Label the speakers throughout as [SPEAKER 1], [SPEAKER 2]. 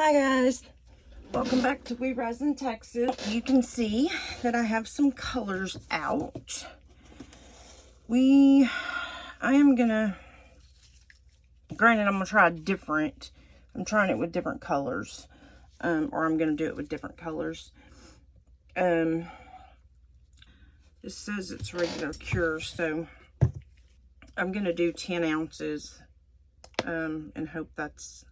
[SPEAKER 1] Hi guys, welcome back to We Rise in Texas. You can see that I have some colors out. I am gonna, granted I'm gonna try different. I'm trying it with different colors, or I'm gonna do it with different colors. This says it's regular cure, so I'm gonna do 10 ounces, and hope that's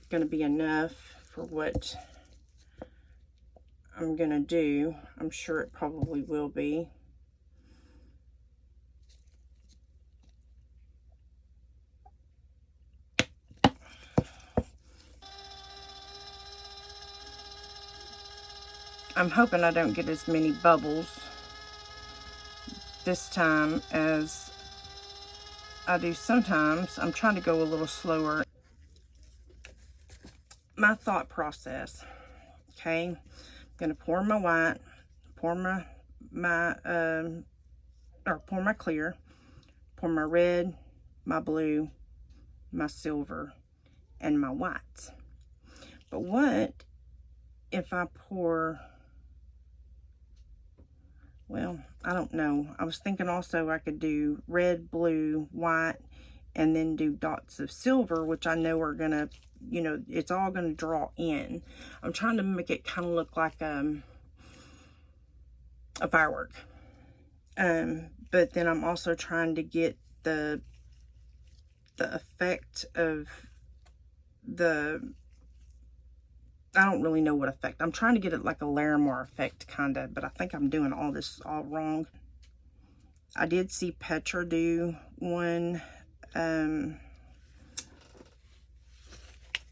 [SPEAKER 1] gonna be enough for what I'm gonna do. I'm sure it probably will be. I'm hoping I don't get as many bubbles this time as I do sometimes. I'm trying to go a little slower. My thought process, okay? I'm gonna pour my white, pour my clear, pour my red, my blue, my silver, and my whites. But what if I pour, well, I don't know. I was thinking also I could do red, blue, white, and then do dots of silver, which I know are gonna, you know, it's all gonna draw in. I'm trying to make it kind of look like a firework. But then I'm also trying to get the effect of I don't really know what effect. I'm trying to get it like a Larimar effect, kind of, but I think I'm doing all this all wrong. I did see Petra do one, and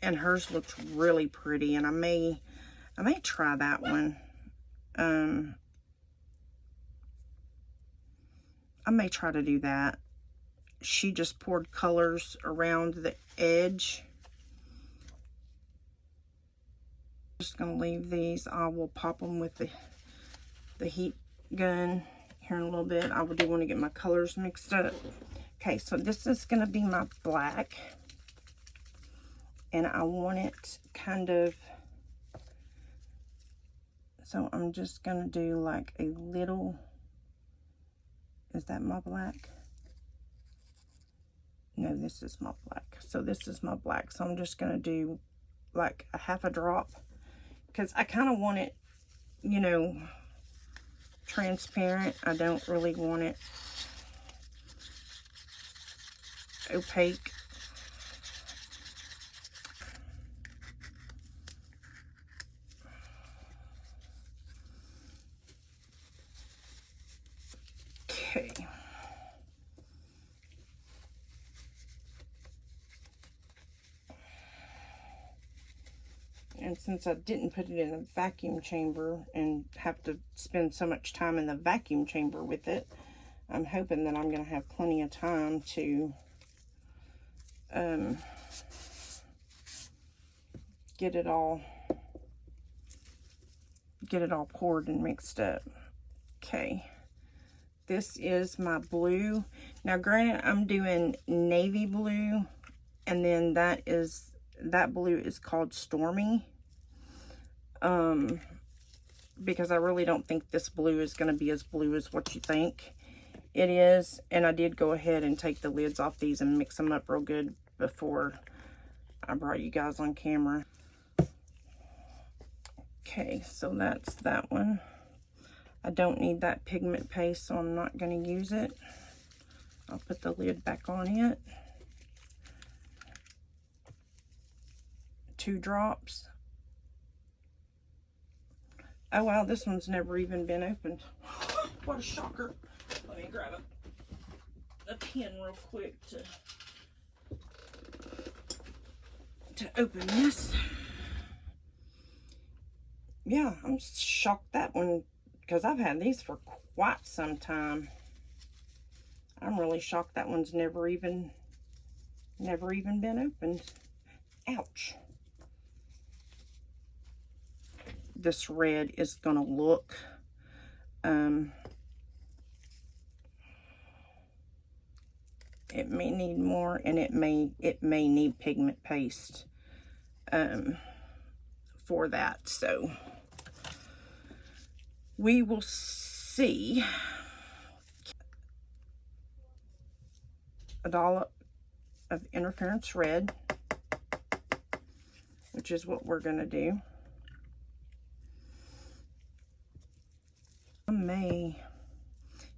[SPEAKER 1] hers looked really pretty, and I may try that one. I may try to do that. She just poured colors around the edge. Just gonna leave these. I will pop them with the heat gun here in a little bit. I do want to get my colors mixed up. Okay, so this is gonna be my black, and I want it kind of, so I'm just gonna do like a little, is that my black? No, this is my black. So this is my black. So I'm just gonna do like a half a drop, because I kind of want it, you know, transparent. I don't really want it opaque. Okay. And since I didn't put it in a vacuum chamber and have to spend so much time in the vacuum chamber with it, I'm hoping that I'm going to have plenty of time to get it all poured and mixed up. Okay, this is my blue. Now granted, I'm doing navy blue, and then that blue is called Stormy, because I really don't think this blue is going to be as blue as what you think it is. And I did go ahead and take the lids off these and mix them up real good before I brought you guys on camera. Okay, so that's that one. I don't need that pigment paste, so I'm not going to use it. I'll put the lid back on it. 2 drops. Oh wow, this one's never even been opened. What a shocker. Let me grab a pen real quick to open this. Yeah, I'm shocked that one, because I've had these for quite some time. I'm really shocked that one's never even been opened. Ouch. This red is gonna look it may need more, and it may need pigment paste. for that. So we will see. A dollop of interference red, which is what we're going to do.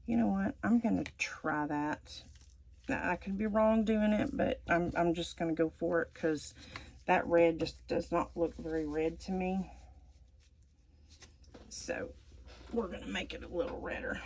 [SPEAKER 1] You know what, I'm going to try that. Now, I could be wrong doing it, but I'm just going to go for it because that red just does not look very red to me. So we're going to make it a little redder.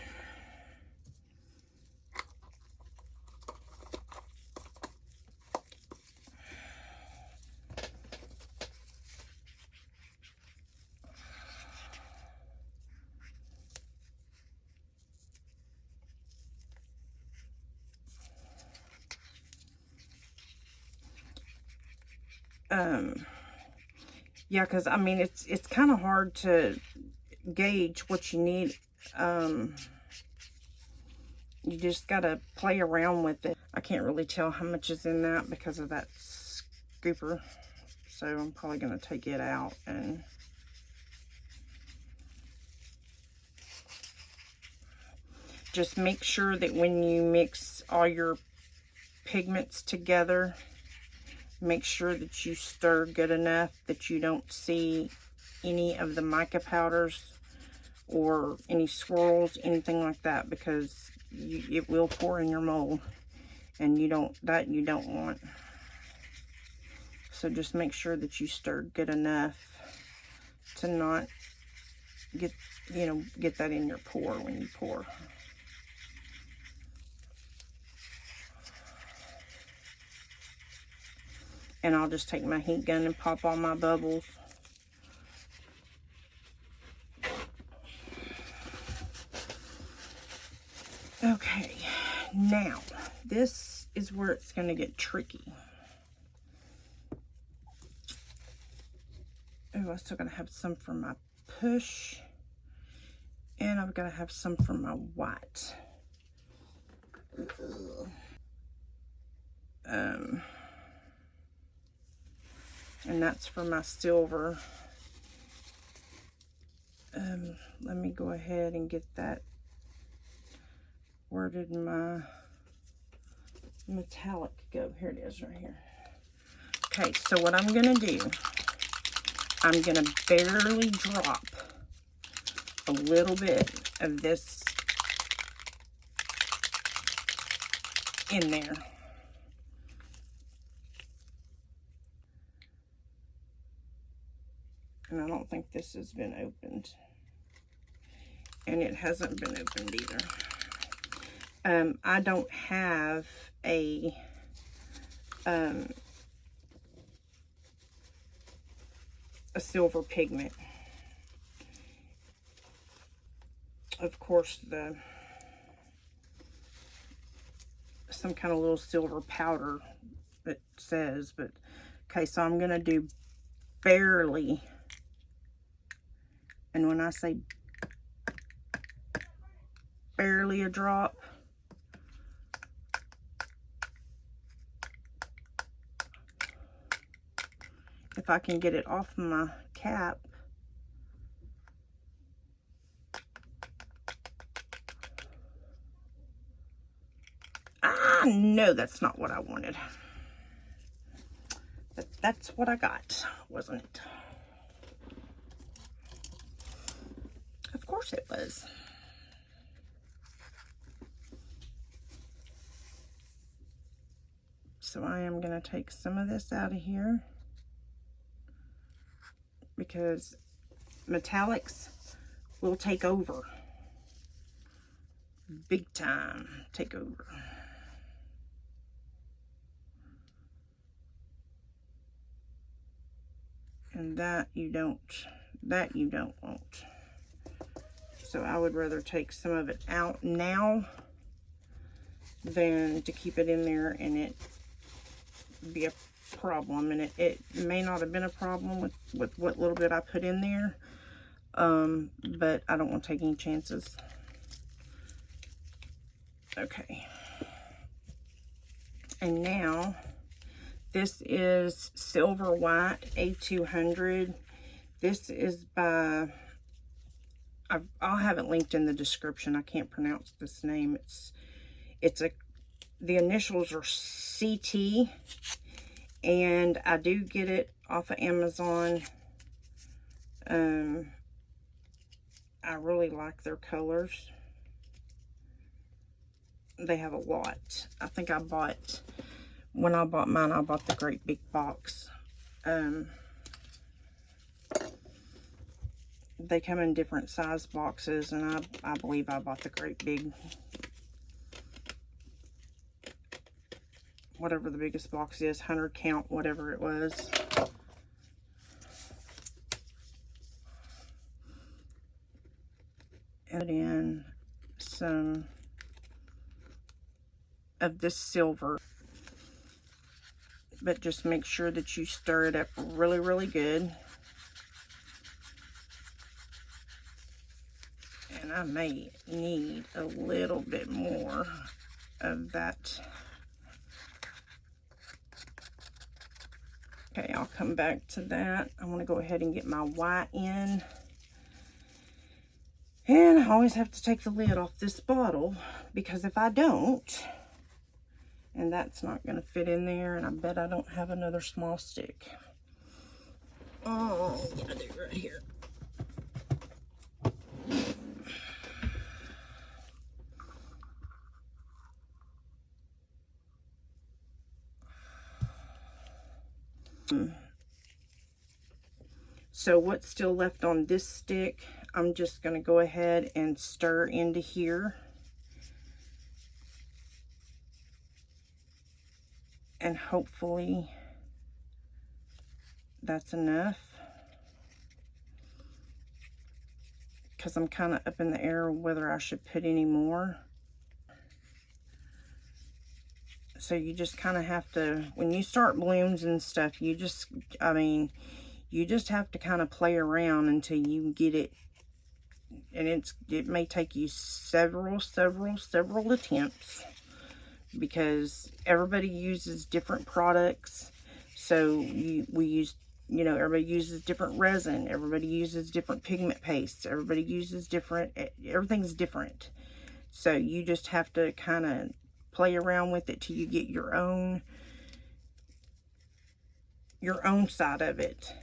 [SPEAKER 1] Yeah, because I mean it's kind of hard to gauge what you need. You just gotta play around with it. I can't really tell how much is in that because of that scooper, so I'm probably gonna take it out and just make sure that when you mix all your pigments together, make sure that you stir good enough that you don't see any of the mica powders or any swirls, anything like that, because it will pour in your mold, and you don't want. So just make sure that you stir good enough to not get that in your pour when you pour. And I'll just take my heat gun and pop all my bubbles. Okay, now this is where it's going to get tricky. Oh, I'm still going to have some for my push, and I've got to have some for my white. And that's for my silver. Let me go ahead and get that. Where did my metallic go? Here it is right here. Okay, so what I'm gonna do, I'm gonna barely drop a little bit of this in there. And I don't think this has been opened. And it hasn't been opened either. I don't have a silver pigment. Of course, some kind of little silver powder, it says, but okay, so I'm gonna do barely. And when I say barely a drop, if I can get it off my cap. No, that's not what I wanted. But that's what I got, wasn't it? Of course it was. So I am going to take some of this out of here, because metallics will take over. Big time take over. And that you don't want. So I would rather take some of it out now than to keep it in there and it be a problem. And it may not have been a problem with what little bit I put in there, but I don't want to take any chances. Okay. And now this is Silver White A200 This is by, I'll have it linked in the description. I can't pronounce this name. The initials are CT, and I do get it off of Amazon. I really like their colors. They have a lot. I think when I bought mine, I bought the great big box. They come in different size boxes, and I believe I bought the great big, whatever the biggest box is, 100 count, whatever it was. Add in some of this silver, but just make sure that you stir it up really, really good. And I may need a little bit more of that. Okay, I'll come back to that. I want to go ahead and get my white in. And I always have to take the lid off this bottle, because if I don't, and that's not going to fit in there, and I bet I don't have another small stick. Oh, I'm going to do right here. So what's still left on this stick, I'm just going to go ahead and stir into here. And hopefully that's enough, because I'm kind of up in the air whether I should put any more. So you just kind of have to, when you start blooms and stuff, you just have to kind of play around until you get it. And it may take you several attempts, because everybody uses different products. So everybody uses different resin, everybody uses different pigment pastes, everybody uses everything's different. So you just have to kind of play around with it till you get your own side of it,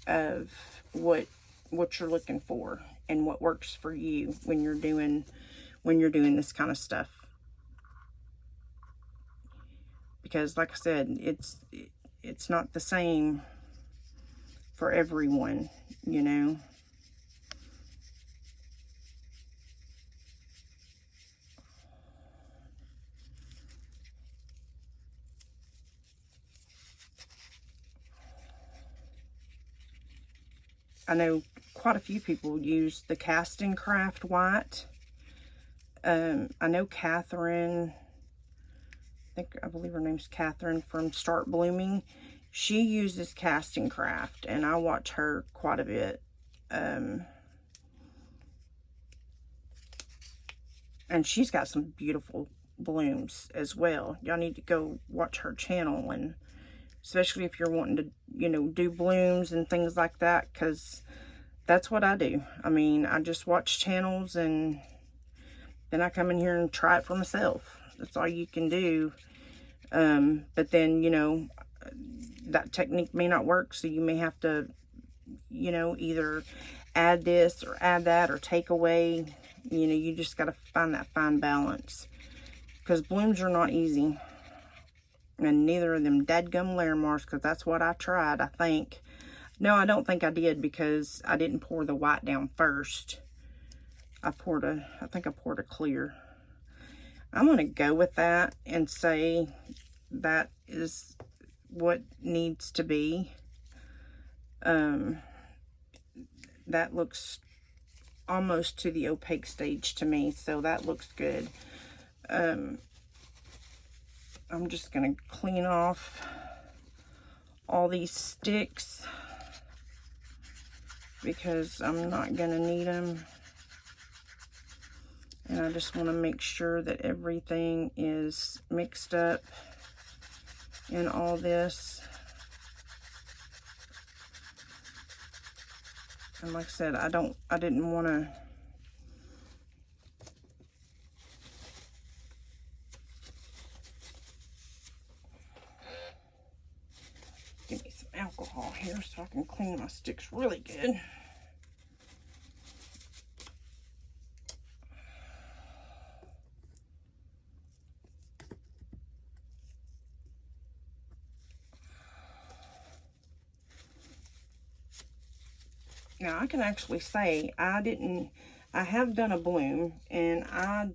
[SPEAKER 1] of what you're looking for and what works for you when you're doing this kind of stuff. Because like I said, it's not the same for everyone, I know quite a few people use the Cast and Craft white. I know Catherine, I believe her name's Catherine from Start Blooming. She uses Cast and Craft, and I watch her quite a bit. And she's got some beautiful blooms as well. Y'all need to go watch her channel, and especially if you're wanting to, do blooms and things like that, because that's what I do. I just watch channels, and then I come in here and try it for myself. That's all you can do. But then, that technique may not work, so you may have to, either add this or add that or take away. You just got to find that fine balance, because blooms are not easy. And neither of them dadgum Larimars, because that's what I tried, I think. No, I don't think I did, because I didn't pour the white down first. I think I poured a clear. I'm going to go with that and say that is what needs to be. That looks almost to the opaque stage to me, so that looks good. I'm just going to clean off all these sticks, because I'm not going to need them. And I just want to make sure that everything is mixed up in all this. And like I said, I didn't want to give me some alcohol here so I can clean my sticks really good. Now I can actually say I have done a bloom, and I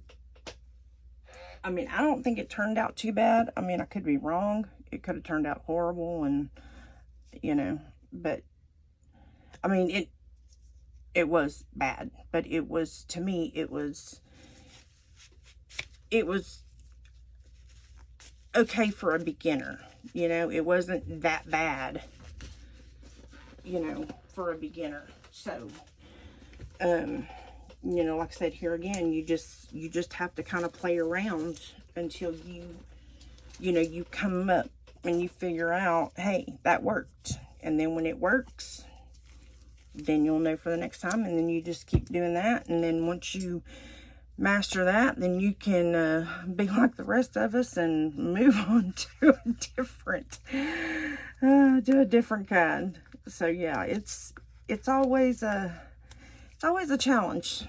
[SPEAKER 1] mean, I don't think it turned out too bad. I mean, I could be wrong. It could have turned out horrible, and you know, but I mean, it was bad, but it was, to me, it was okay for a beginner. You know, it wasn't that bad, you know, for a beginner. So, you know, like I said, here again, you just have to kind of play around until you know, you come up and you figure out, hey, that worked. And then when it works, then you'll know for the next time, and then you just keep doing that. And then once you master that, then you can be like the rest of us and move on to a different kind. So yeah, it's always a challenge.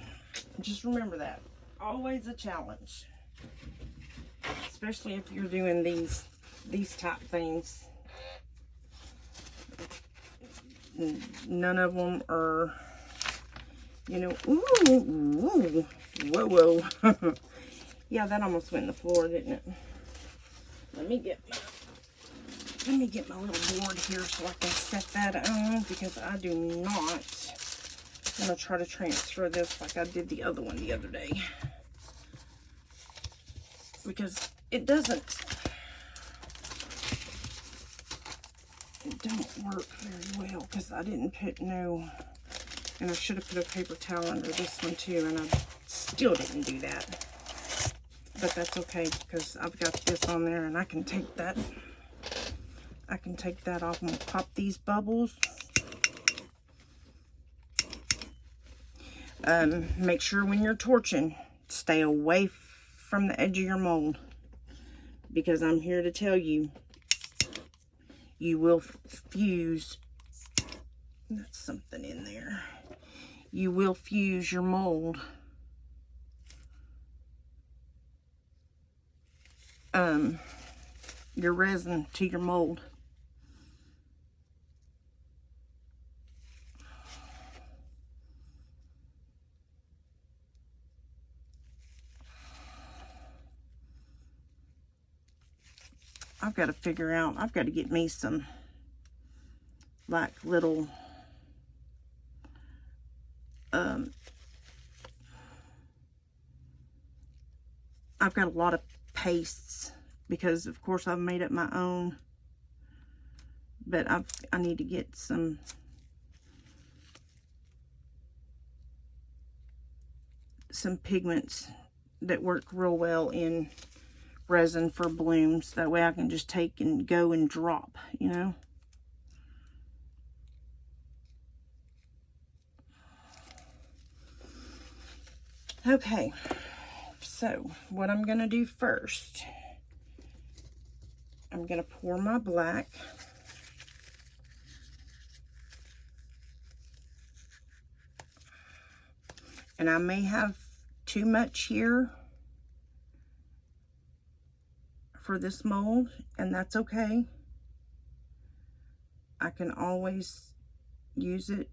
[SPEAKER 1] Just remember that, always a challenge, especially if you're doing these type things. None of them are, you know, ooh, whoa. Yeah, that almost went in the floor, didn't it? Let me get my little board here so I can set that on, because I do not want to try to transfer this like I did the other one the other day, because it don't work very well, because I didn't put no, and I should have put a paper towel under this one too, and I still didn't do that. But that's okay, because I've got this on there, and I can take that off and pop these bubbles. Make sure when you're torching, stay away from the edge of your mold, because I'm here to tell you, you will fuse. That's something in there. You will fuse your mold. Your resin to your mold. I've got to figure out, I've got to get me some like little I've got a lot of pastes, because of course I've made up my own, but I need to get some pigments that work real well in resin for blooms. That way I can just take and go and drop, you know. Okay, so what I'm gonna do first, I'm gonna pour my black. And I may have too much here for this mold, and that's okay. I can always use it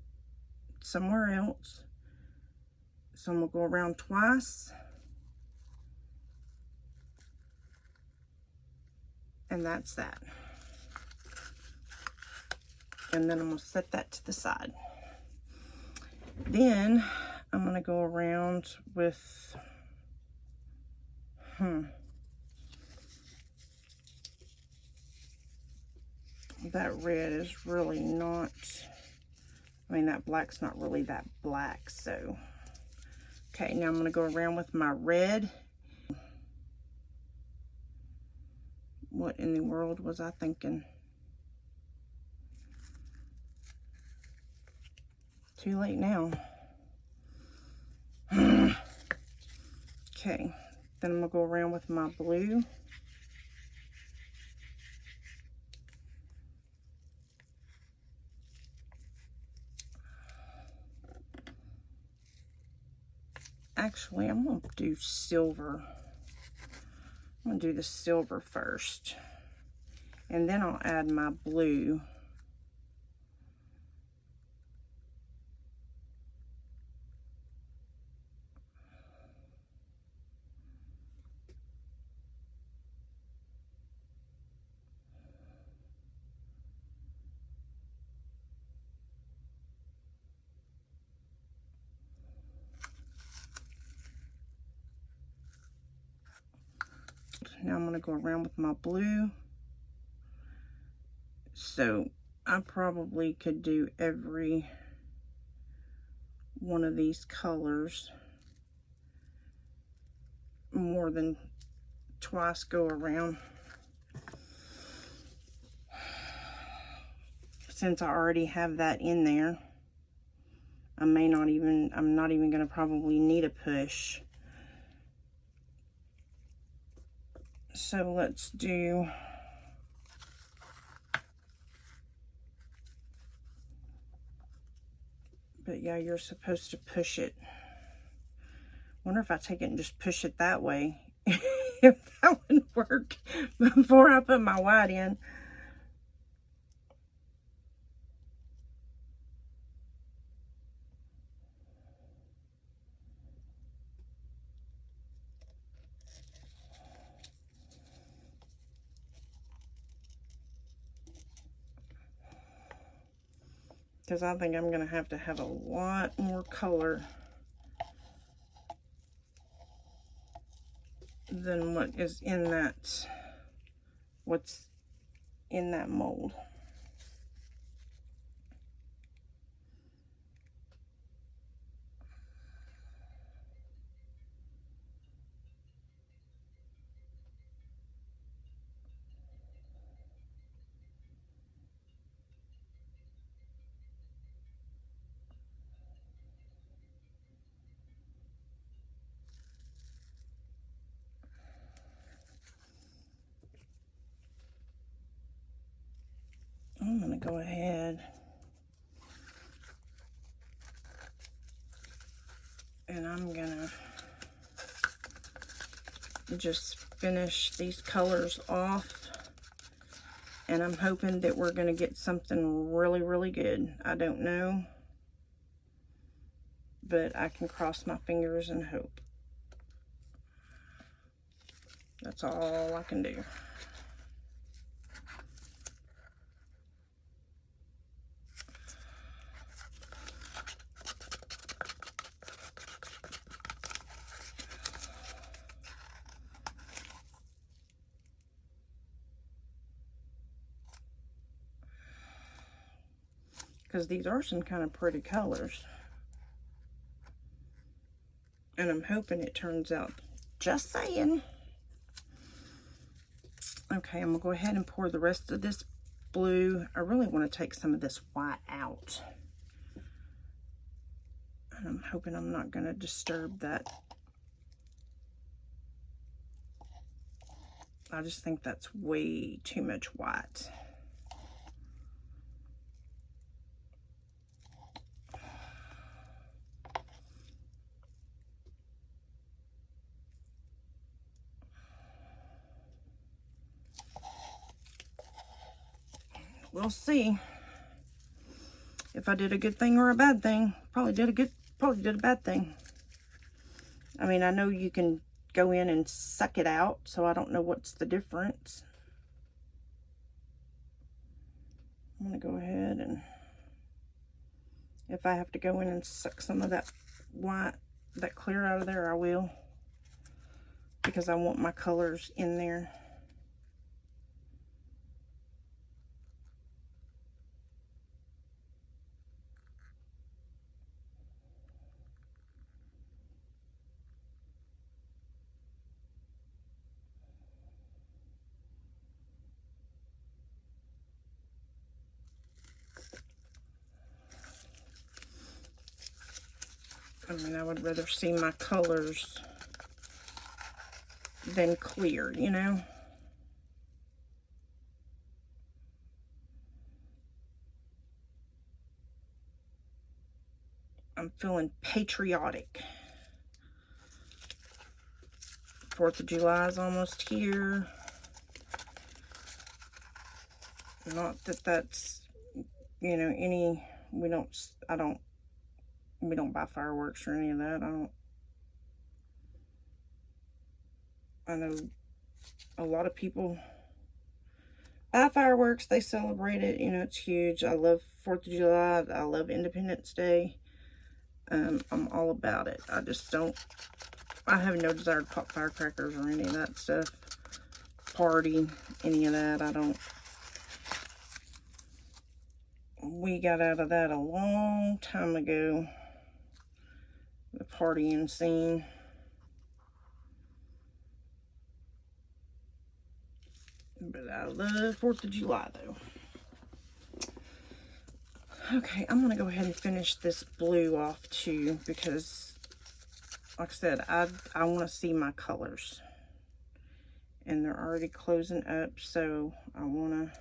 [SPEAKER 1] somewhere else. So I'm gonna go around twice. And that's that. And then I'm gonna set that to the side. Then I'm gonna go around with, that red is really not, I mean, that black's not really that black, so. Okay, now I'm gonna go around with my red. What in the world was I thinking? too late now. Okay, then I'm going to go around with my blue. Actually, I'm going to do silver. I'm going to do the silver first. And then I'll add my blue. Now I'm going to go around with my blue. So I probably could do every one of these colors more than twice go around. Since I already have that in there, I'm not even going to probably need a push. So let's do, but yeah, you're supposed to push it. Wonder if I take it and just push it that way, if that would work before I put my white in. Because I think I'm going to have a lot more color than what is in that, what's in that mold. I'm going to go ahead and I'm going to just finish these colors off. And I'm hoping that we're going to get something really, really good. I don't know, but I can cross my fingers and hope. That's all I can do. Because these are some kind of pretty colors. And I'm hoping it turns out. Just saying. Okay, I'm going to go ahead and pour the rest of this blue. I really want to take some of this white out. And I'm hoping I'm not going to disturb that. I just think that's way too much white. We'll see if I did a good thing or a bad thing. Probably did a bad thing. I mean, I know you can go in and suck it out, so I don't know what's the difference. I'm gonna go ahead and, if I have to go in and suck some of that white, that clear out of there, I will, because I want my colors in there. I mean, I would rather see my colors than clear, you know? I'm feeling patriotic. 4th of July is almost here. Not that that's, you know, we don't buy fireworks or any of that. I know a lot of people buy fireworks, they celebrate it, you know, it's huge. I love 4th of July, I love Independence Day. I'm all about it. I have no desire to pop firecrackers or any of that stuff. Party, any of that, I don't. We got out of that a long time ago. The partying scene. But I love 4th of July, though. Okay, I'm going to go ahead and finish this blue off, too, because, like I said, I want to see my colors. And they're already closing up, so I want to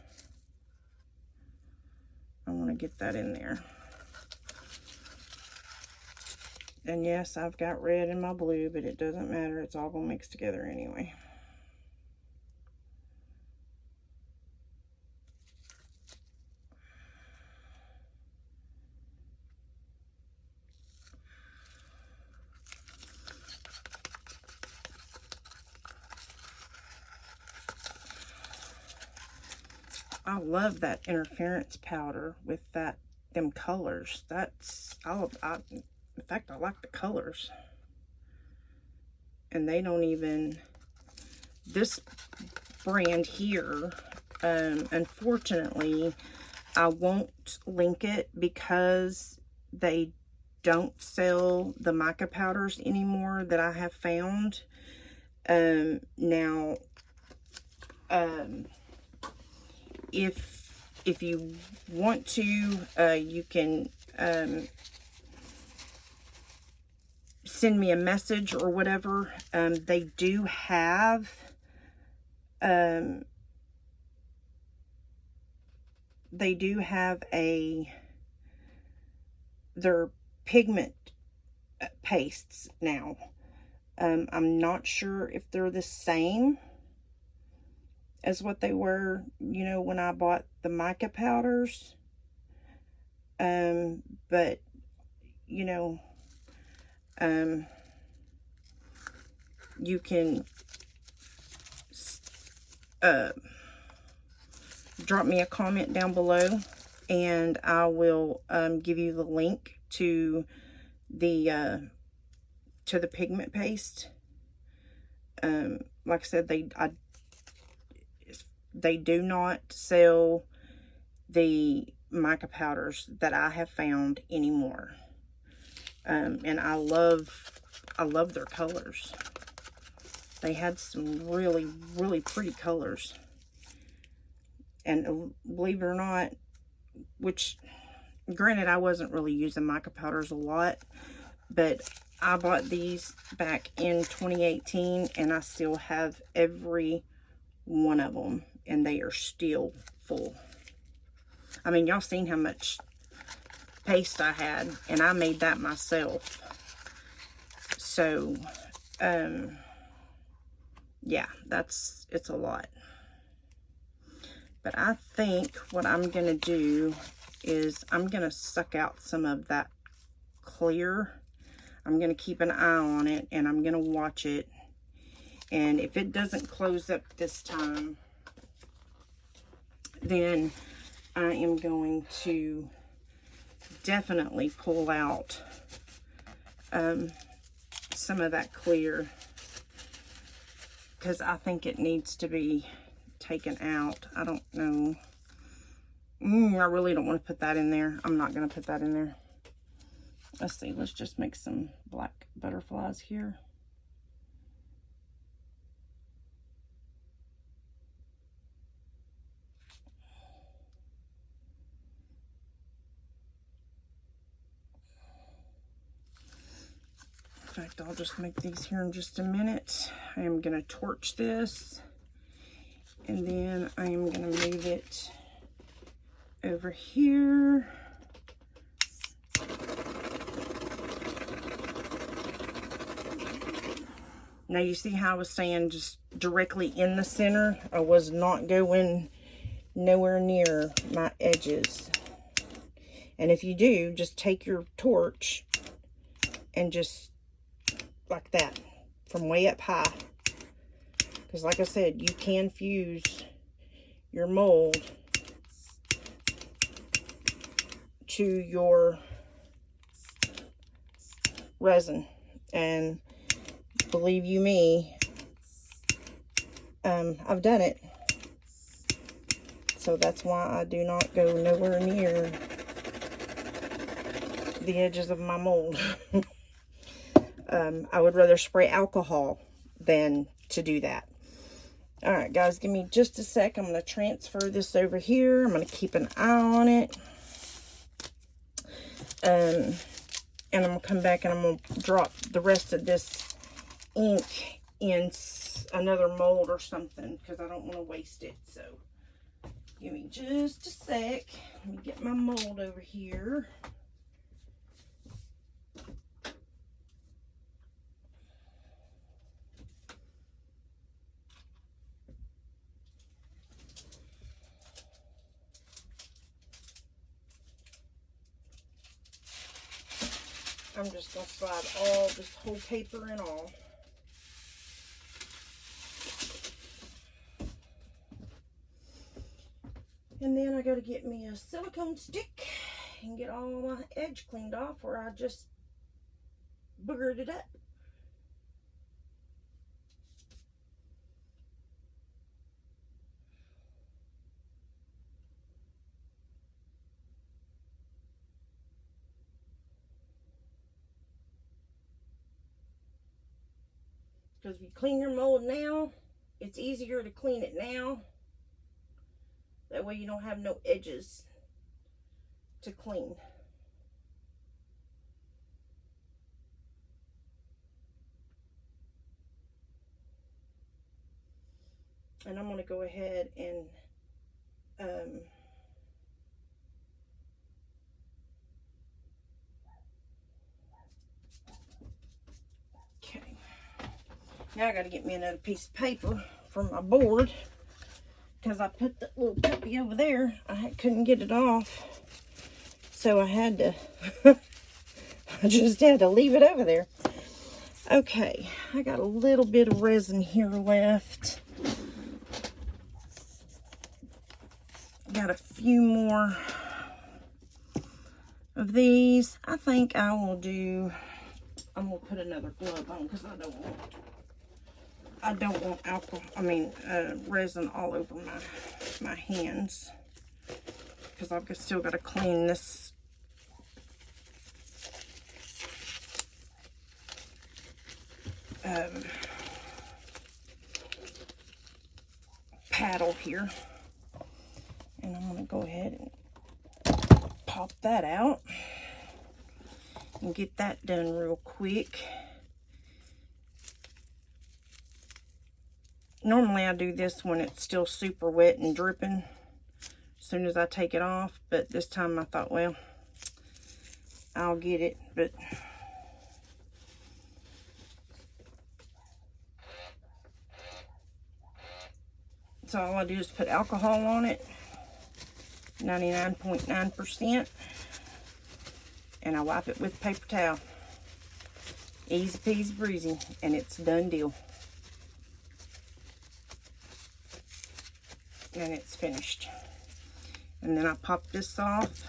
[SPEAKER 1] get that in there. And yes, I've got red in my blue, but it doesn't matter. It's all going to mix together anyway. I love that interference powder with them colors. In fact, I like the colors. And they don't even, this brand here, unfortunately, I won't link it because they don't sell the mica powders anymore that I have found. Now, if you want to, you can send me a message or whatever. They do have their pigment pastes now. I'm not sure if they're the same as what they were, you know, when I bought the mica powders. But, you know, you can drop me a comment down below, and I will give you the link to the pigment paste. Like I said, they do not sell the mica powders that I have found anymore. And I love their colors. They had some really, really pretty colors. And believe it or not, which, granted, I wasn't really using mica powders a lot, but I bought these back in 2018, and I still have every one of them, and they are still full. I mean, y'all seen how much paste I had, and I made that myself. So, yeah, it's a lot. But I think what I'm going to do is I'm going to suck out some of that clear. I'm going to keep an eye on it, and I'm going to watch it. And if it doesn't close up this time, then I am going to definitely pull out some of that clear, because I think it needs to be taken out. I don't know. I really don't want to put that in there. I'm not going to put that in there. Let's see. Let's just make some black butterflies here. fact, I'll just make these here in just a minute. I am going to torch this, and then I am going to move it over here. Now you see how I was saying just directly in the center? I was not going nowhere near my edges. And if you do, just take your torch and just like that, from way up high. Because like I said, you can fuse your mold to your resin. And believe you me, I've done it. So that's why I do not go nowhere near the edges of my mold. I would rather spray alcohol than to do that. All right, guys, give me just a sec. I'm going to transfer this over here. I'm going to keep an eye on it. And I'm going to come back and I'm going to drop the rest of this ink in another mold or something, because I don't want to waste it. So give me just a sec. Let me get my mold over here. I'm just going to slide all this whole paper and all. And then I got to get me a silicone stick and get all my edge cleaned off where I just boogered it up. Because if you clean your mold now, it's easier to clean it now. That way you don't have no edges to clean. And I'm going to go ahead and okay. Now I got to get me another piece of paper from my board, because I put the little puppy over there. I couldn't get it off, so I had to I just had to leave it over there. Okay, I got a little bit of resin here left. Got a few more of these. I think I will do, I'm gonna put another glove on because I don't want alcohol, resin all over my hands, because I've still got to clean this paddle here. And I'm going to go ahead and pop that out and get that done real quick. Normally I do this when it's still super wet and dripping as soon as I take it off, but this time I thought, well, I'll get it. But so all I do is put alcohol on it, 99.9%, and I wipe it with a paper towel. Easy peasy breezy, and it's a done deal. And it's finished. And then I pop this off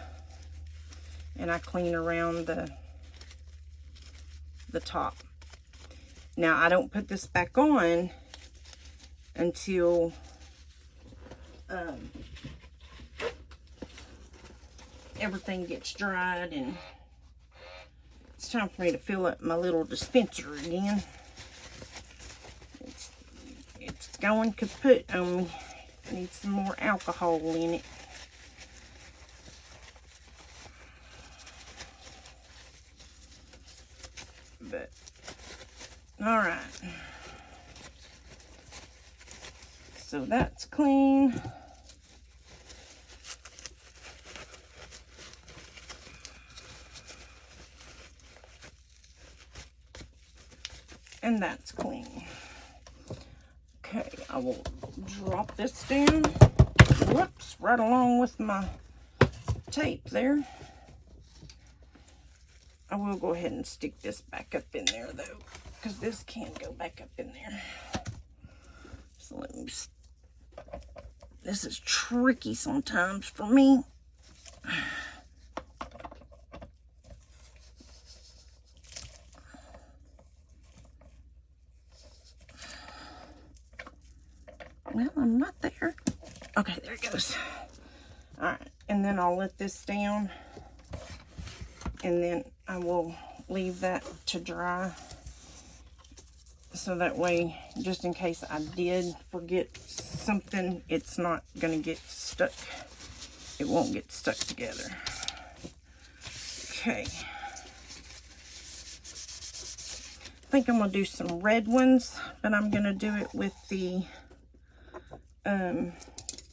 [SPEAKER 1] and I clean around the top. Now I don't put this back on until everything gets dried and it's time for me to fill up my little dispenser again. It's going kaput on me. Need some more alcohol in it. But All right. So that's clean. And that's clean. Okay, I will drop this down. Whoops, right along with my tape there. I will go ahead and stick this back up in there though, because this can go back up in there. So let me, this is tricky sometimes for me. Well, I'm not there. Okay, there it goes. All right, and then I'll let this down, and then I will leave that to dry. So that way, just in case I did forget something, it's not gonna get stuck. It won't get stuck together. Okay. I think I'm gonna do some red ones, but I'm gonna do it with the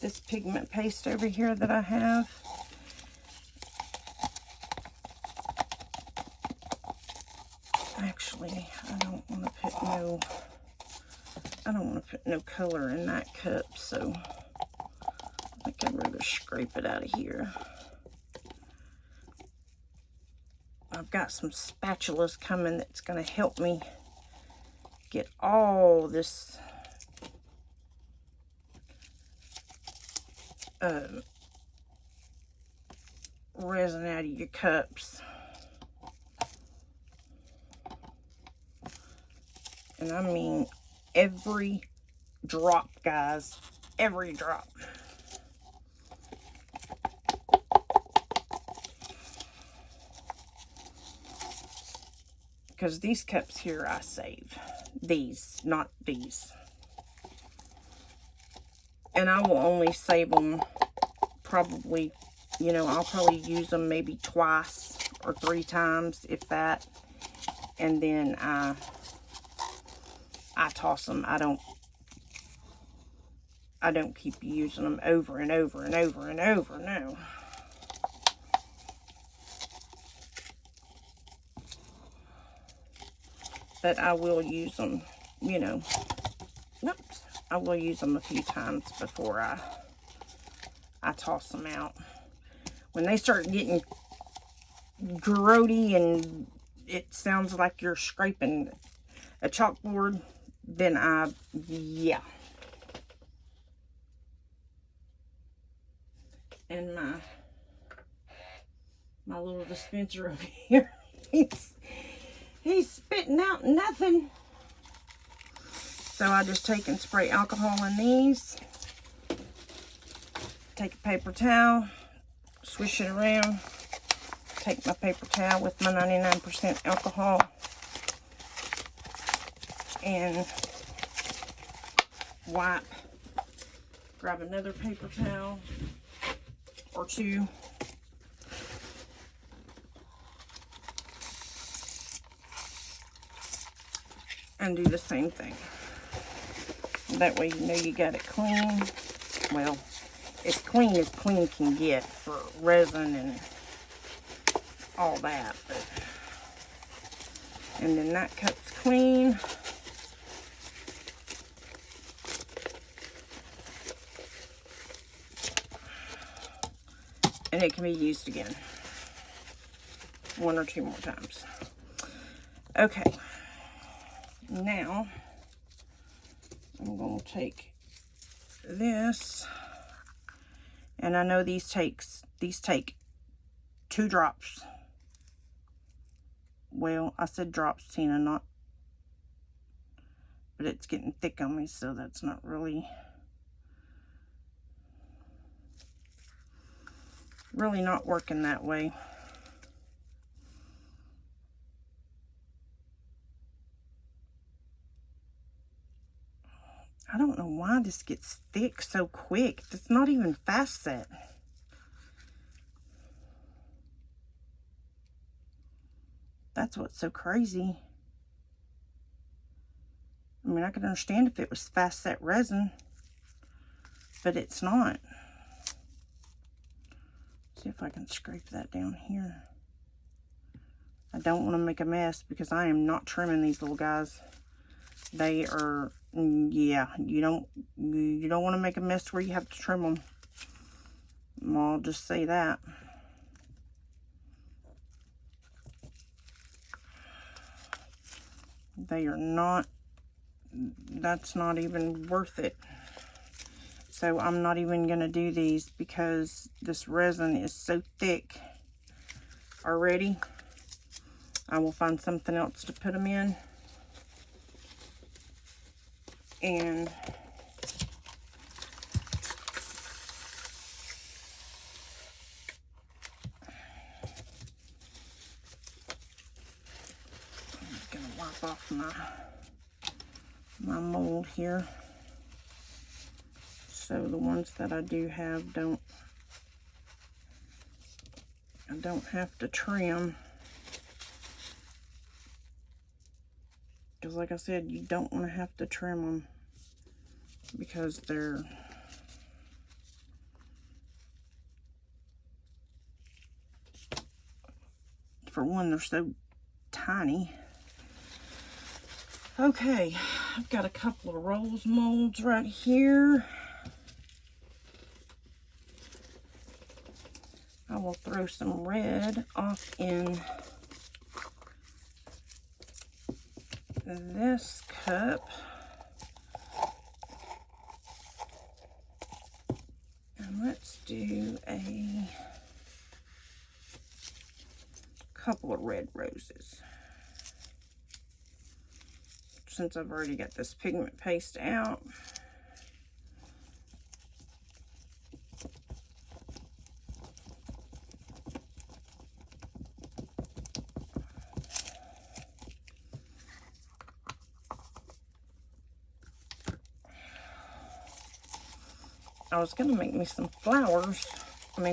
[SPEAKER 1] this pigment paste over here that I have. Actually, I don't want to put no color in that cup, so I think I'd rather scrape it out of here. I've got some spatulas coming that's going to help me get all this resin out of your cups. And I mean every drop, guys. Every drop. Because these cups here I save. These, not these. And I will only save them probably, you know, I'll probably use them maybe twice or 3 times, if that. And then I toss them. I don't keep using them over and over and over and over, no. But I will use them, you know, oops, I will use them a few times before I toss them out. When they start getting grody and it sounds like you're scraping a chalkboard, then yeah. And my little dispenser over here, he's spitting out nothing. So I just take and spray alcohol in these. Take a paper towel, swish it around. Take my paper towel with my 99% alcohol and wipe. Grab another paper towel or 2. And do the same thing. That way you know you got it clean. Well, as clean can get for resin and all that. But, and then that cup's clean. And it can be used again. 1 or 2 more times. Okay. Now, I'm going to take this, and I know these take 2 drops. Well, I said drops, Tina, not, but it's getting thick on me, so that's not really not working that way. I don't know why this gets thick so quick. It's not even fast set. That's what's so crazy. mean, I could understand if it was fast set resin, but it's not. See if I can scrape that down here. I don't want to make a mess because I am not trimming these little guys. They are, yeah, you don't want to make a mess where you have to trim them. I'll just say that. They are not, that's not even worth it. So I'm not even going to do these because this resin is so thick already. I will find something else to put them in. And I'm going to wipe off my mold here. So the ones that I do have I don't have to trim. Because like I said, you don't want to have to trim them because they're for one, they're so tiny. Okay, I've got a couple of rose molds right here. I will throw some red off in this cup. And let's do a couple of red roses. Since I've already got this pigment paste out. I was going to make me some flowers,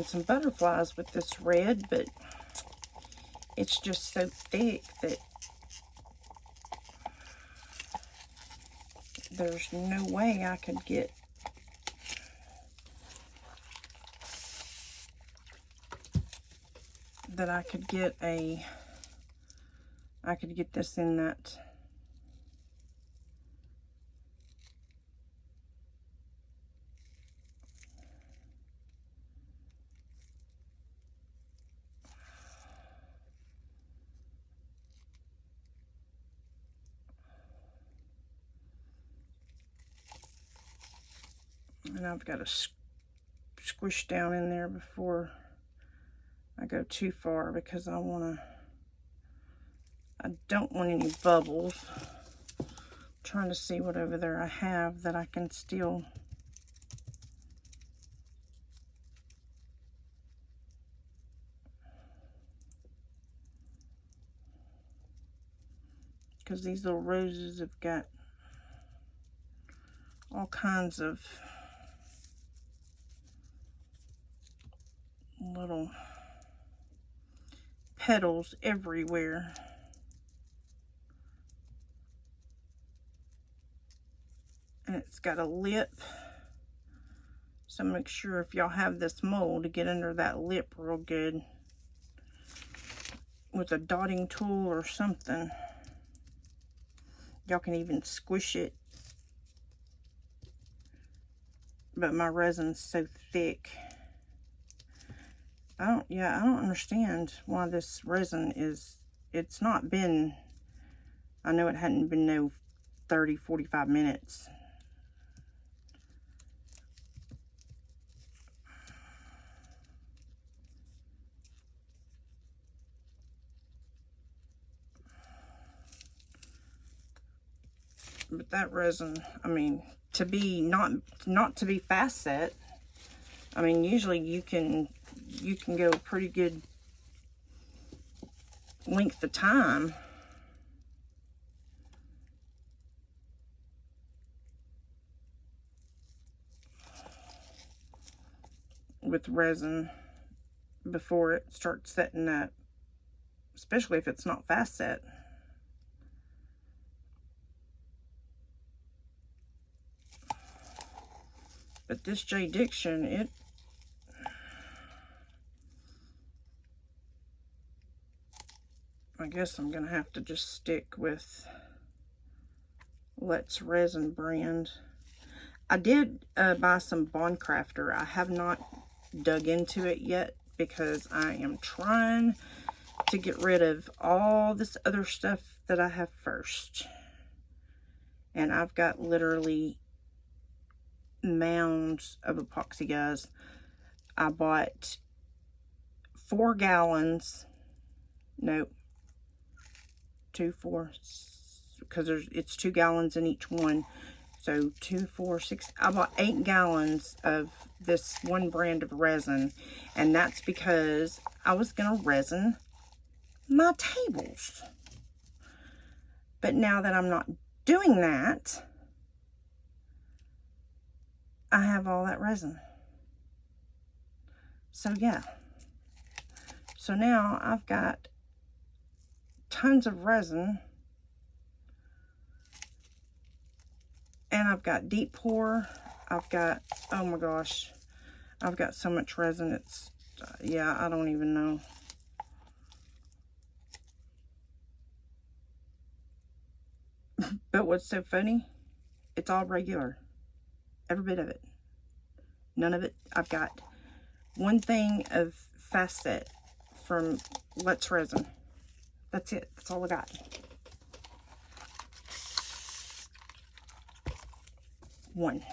[SPEAKER 1] some butterflies with this red, but it's just so thick that there's no way I could get I could get this in that. And I've got to squish down in there before I go too far because I don't want any bubbles. I'm trying to see what over there I have that I can still because these little roses have got all kinds of little petals everywhere. And it's got a lip. So make sure if y'all have this mold to get under that lip real good with a dotting tool or something. Y'all can even squish it. But my resin's so thick. I don't understand why this resin it's not been, I know it hadn't been no 30, 45 minutes. But that resin, to be not to be fast set, usually you can go a pretty good length of time with resin before it starts setting up, especially if it's not fast set. But this J Diction, I guess I'm going to have to just stick with Let's Resin brand. I did buy some Bond Crafter. I have not dug into it yet because I am trying to get rid of all this other stuff that I have first. And I've got literally mounds of epoxy, guys. I bought 4 gallons. Nope. 2, 4, because it's 2 gallons in each one. So 2, 4, 6. I bought 8 gallons of this one brand of resin. And that's because I was going to resin my tables. But now that I'm not doing that, I have all that resin. So yeah. So now I've got tons of resin. And I've got deep pour. I've got, oh my gosh, I've got so much resin. It's, yeah, I don't even know. But what's so funny, it's all regular. Every bit of it. None of it. I've got one thing of Facet from Let's Resin. That's it. That's all I got. One.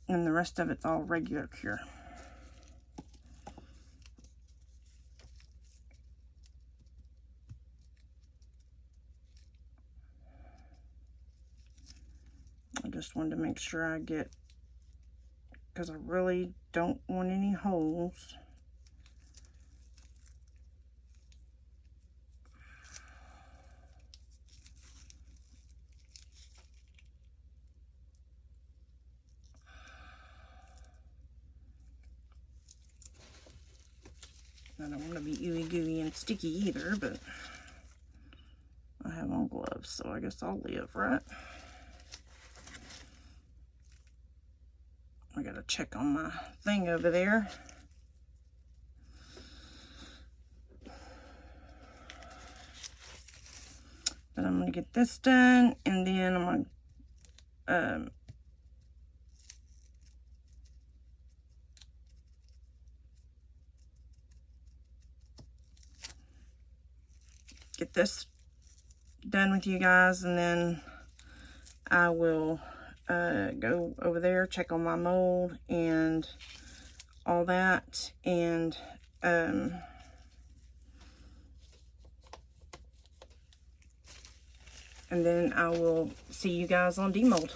[SPEAKER 1] And the rest of it's all regular cure. I just wanted to make sure I get, because I really don't want any holes. I don't want to be ooey gooey and sticky either, but I have on gloves, so I guess I'll live, right? I gotta check on my thing over there. But I'm gonna get this done, and then I'm gonna get this done with you guys, and then I will go over there, check on my mold and all that, and then I will see you guys on demold.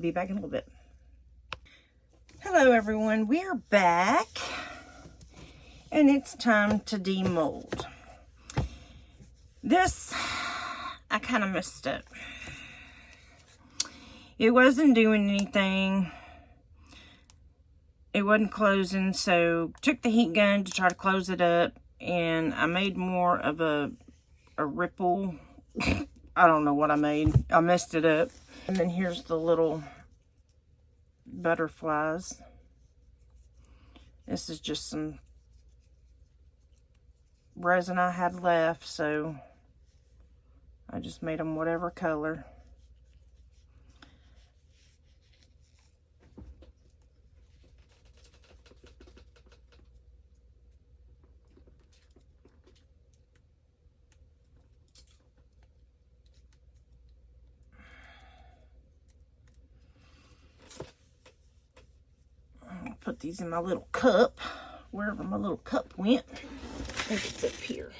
[SPEAKER 1] Be back in a little bit. Hello everyone, we're back, and it's time to demold. This, I kind of messed up. It wasn't doing anything. It wasn't closing, so took the heat gun to try to close it up, and I made more of a ripple. I don't know what I made. I messed it up. And then here's the little butterflies. This is just some resin I had left, so I just made them whatever color. Put these in my little cup, wherever my little cup went. I think it's up here.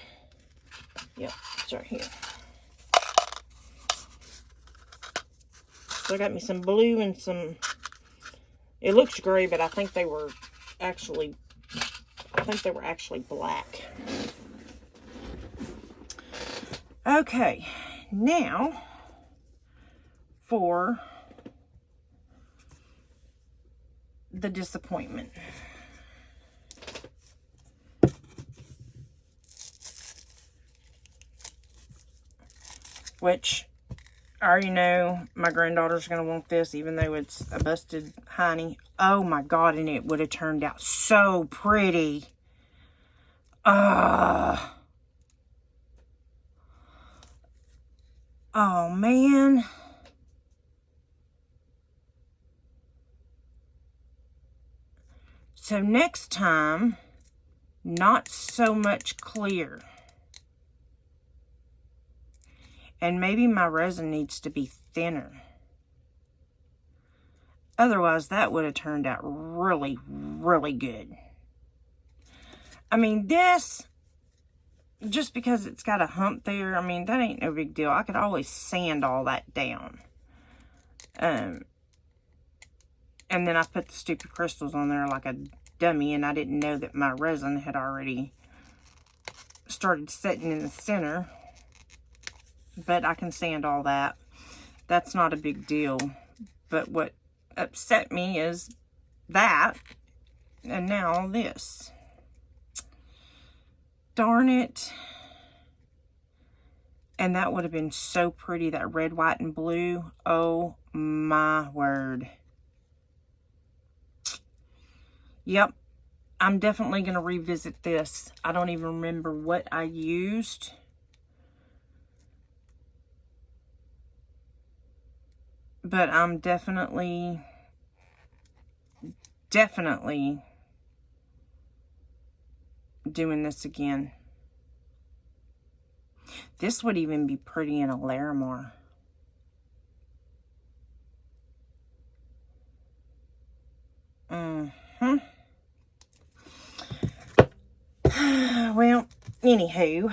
[SPEAKER 1] Yep, it's right here. So I got me some blue and some, it looks gray, but I think they were actually, black. Okay, now for the disappointment. Which I already know my granddaughter's going to want this, even though it's a busted hiney. Oh my God, and it would have turned out so pretty. Oh man. So next time, not so much clear. And maybe my resin needs to be thinner. Otherwise, that would have turned out really, really good. I mean, this, just because it's got a hump there, I mean, that ain't no big deal. I could always sand all that down. And then I put the stupid crystals on there like a dummy, and I didn't know that my resin had already started setting in the center. But I can sand all that. That's not a big deal. But what upset me is that, and now this. Darn it. And that would have been so pretty, that red, white, and blue. Oh my word. Yep, I'm definitely going to revisit this. I don't even remember what I used. But I'm definitely doing this again. This would even be pretty in a Larimar. Well, anywho,